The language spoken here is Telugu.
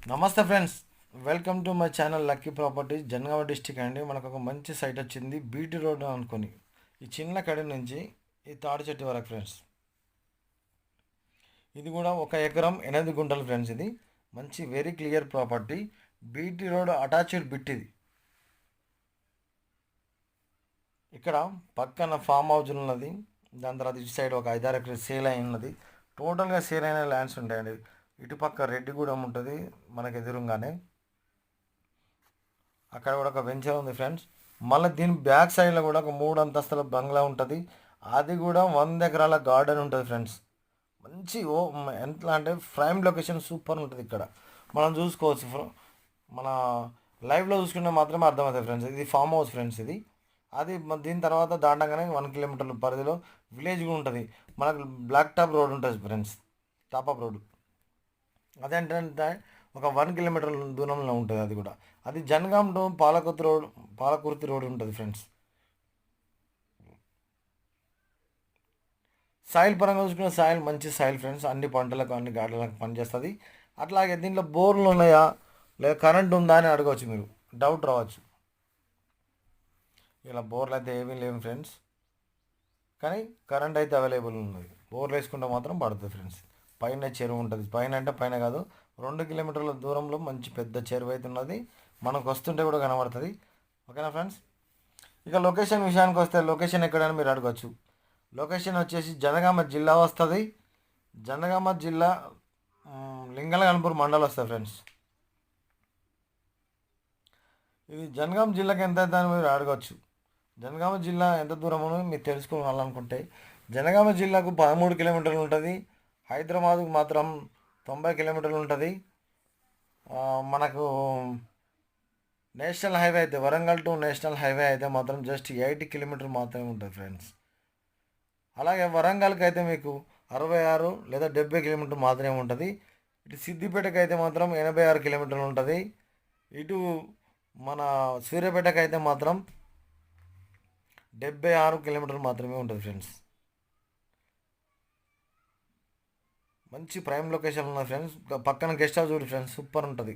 నమస్తే friends, welcome to my channel lucky properties Janagama district అండి. మనకు ఒక మంచి సైట్ వచ్చింది బీటీ రోడ్ అనుకొని. ఈ చిన్న కడి నుంచి ఈ తాడి చెట్టు వరకు ఫ్రెండ్స్. ఇది కూడా 1 ఎకరం 8 గుంటలు ఫ్రెండ్స్. ఇది మంచి very clear property. BT road attached bit ఇది. ఇక్కడ పక్కన ఫామ్ హౌస్ ఉన్నది. దాని తర్వాత ఇటు సైడ్ ఒక 5-6 ఎకరాలు సేల్ అయి ఉన్నది. టోటల్గా సేల్ అయిన ల్యాండ్స్ ఉంటాయండి. ఇటుపక్క రెడ్డిగూడెం ఉంటుంది మనకు ఎదురుగానే. అక్కడ కూడా ఒక వెంచర్ ఉంది ఫ్రెండ్స్. మళ్ళీ దీని బ్యాక్ సైడ్లో కూడా ఒక 3 అంతస్తుల బంగ్లా ఉంటుంది. అది కూడా 100 ఎకరాల గార్డెన్ ఉంటుంది ఫ్రెండ్స్. మంచి ఎట్లా అంటే ప్రైమ్ లొకేషన్ సూపర్ ఉంటుంది. ఇక్కడ మనం చూసుకోవచ్చు. మన లైవ్లో చూసుకుంటే మాత్రమే అర్థమవుతుంది ఫ్రెండ్స్. ఇది ఫామ్ హౌస్ ఫ్రెండ్స్. ఇది అది దీని తర్వాత దాటంగానే 1 కిలోమీటర్ల పరిధిలో విలేజ్ కూడా ఉంటుంది. మనకు బ్లాక్ టాప్ రోడ్ ఉంటుంది ఫ్రెండ్స్, టాప్ రోడ్. అదేంటంటే ఒక 1 కిలోమీటర్ దూరంలో ఉంటుంది. అది కూడా అది జనగాం టు పాలకుర్తి రోడ్ ఉంటుంది ఫ్రెండ్స్. సాయిల్ పరంగా చూసుకున్న సాయిల్ మంచి సాయిల్ ఫ్రెండ్స్. అన్ని పంటలకు అన్ని గార్డెన్లకు పనిచేస్తుంది. అట్లాగే దీంట్లో బోర్లు ఉన్నాయా లేదా కరెంట్ ఉందా అని అడగవచ్చు, మీరు డౌట్ రావచ్చు. ఇలా బోర్లు అయితే ఏమీ లేవు ఫ్రెండ్స్, కానీ కరెంట్ అయితే అవైలబుల్ ఉన్నది. బోర్లు వేసుకుంటే మాత్రం పడుతుంది ఫ్రెండ్స్. పైన చెరువు ఉంటుంది. పైన అంటే పైన కాదు, 2 కిలోమీటర్ల దూరంలో మంచి పెద్ద చెరువు అయితే ఉన్నది. మనకు వస్తుంటే కూడా కనబడుతుంది. ఓకేనా ఫ్రెండ్స్. ఇక లొకేషన్ విషయానికి వస్తే లొకేషన్ ఎక్కడని మీరు అడగచ్చు. లొకేషన్ వచ్చేసి జనగామ జిల్లా వస్తుంది. జనగామ జిల్లా లింగలగన్పూర్ మండలం వస్తుంది ఫ్రెండ్స్. ఇది జనగామ జిల్లాకి ఎంత అవుతుందని మీరు అడగచ్చు. జనగామ జిల్లా ఎంత దూరం అని మీరు తెలుసుకోవాలనుకుంటే జనగామ జిల్లాకు 13 కిలోమీటర్లు ఉంటుంది. హైదరాబాద్కు మాత్రం 90 కిలోమీటర్లు ఉంటుంది. మనకు నేషనల్ హైవే అయితే వరంగల్ టు నేషనల్ హైవే అయితే మాత్రం జస్ట్ 80 కిలోమీటర్ మాత్రమే ఉంటుంది ఫ్రెండ్స్. అలాగే వరంగల్కి అయితే మీకు 66 లేదా 70 కిలోమీటర్ మాత్రమే ఉంటుంది. ఇటు సిద్దిపేటకి అయితే మాత్రం 86 కిలోమీటర్లు ఉంటుంది. ఇటు మన సూర్యాపేటకి అయితే మాత్రం 76 కిలోమీటర్లు మాత్రమే ఉంటుంది ఫ్రెండ్స్. మంచి ప్రైమ్ లొకేషన్ ఉన్నది ఫ్రెండ్స్. పక్కన గెస్ట్ హౌస్ చూడు ఫ్రెండ్స్, సూపర్ ఉంటుంది.